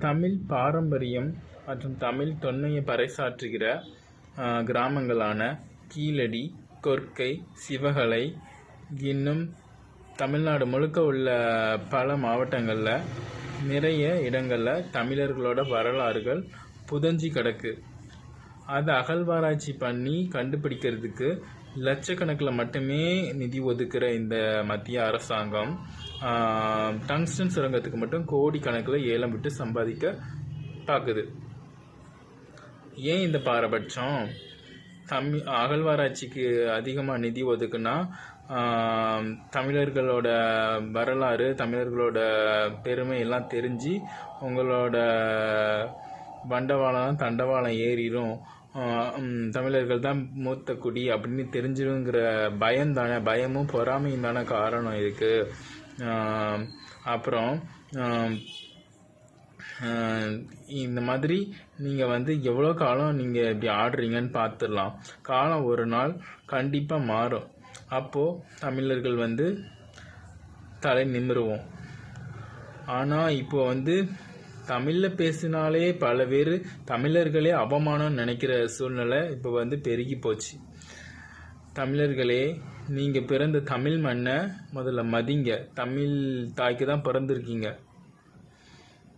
தமிழ் பாரம்பரியம் மற்றும் தமிழ் தொன்மையை பறைசாற்றுகிற கிராமங்களான கீழடி, கொர்க்கை, சிவகலை இன்னும் தமிழ்நாடு முழுக்க உள்ள பல மாவட்டங்களில் நிறைய இடங்களில் தமிழர்களோட வரலாறுகள் புதஞ்சி கிடக்கு. அதை அகழ்வாராய்ச்சி பண்ணி கண்டுபிடிக்கிறதுக்கு லட்சக்கணக்கில் மட்டுமே நிதி ஒதுக்குற இந்த மத்திய அரசாங்கம் டங்ஸ்டன் சுரங்கத்துக்கு மட்டும் கோடிக்கணக்கில் ஏலம் விட்டு சம்பாதிக்க பார்க்குது. ஏன் இந்த பாரபட்சம்? அகழ்வாராய்ச்சிக்கு அதிகமாக நிதி ஒதுக்குனா தமிழர்களோட வரலாறு, தமிழர்களோட பெருமை எல்லாம் தெரிஞ்சு உங்களோட வண்டவாளம் தண்டவாளம் ஏறிடும், தமிழர்கள் தான் மூத்த குடி அப்படின்னு தெரிஞ்சிடுங்கிற பயம்தானே, பயமும் பொறாமையும் தானே காரணம் இருக்குது. அப்புறம் இந்த மாதிரி நீங்கள் எவ்வளோ காலம் நீங்கள் இப்படி ஆடுறீங்கன்னு பார்த்துடலாம். காலம் ஒரு நாள் கண்டிப்பாக மாறும். அப்போது தமிழர்கள் தலை நிமிருவோம். ஆனால் இப்போ தமிழில் பேசினாலே பல பேர் தமிழர்களே அவமானம் நினைக்கிற சூழ்நிலை இப்போ பெருகி போச்சு. தமிழர்களே, நீங்கள் பிறந்த தமிழ் மண்ணை முதல்ல மதிங்க. தமிழ் தாய்க்கு தான் பிறந்திருக்கீங்க.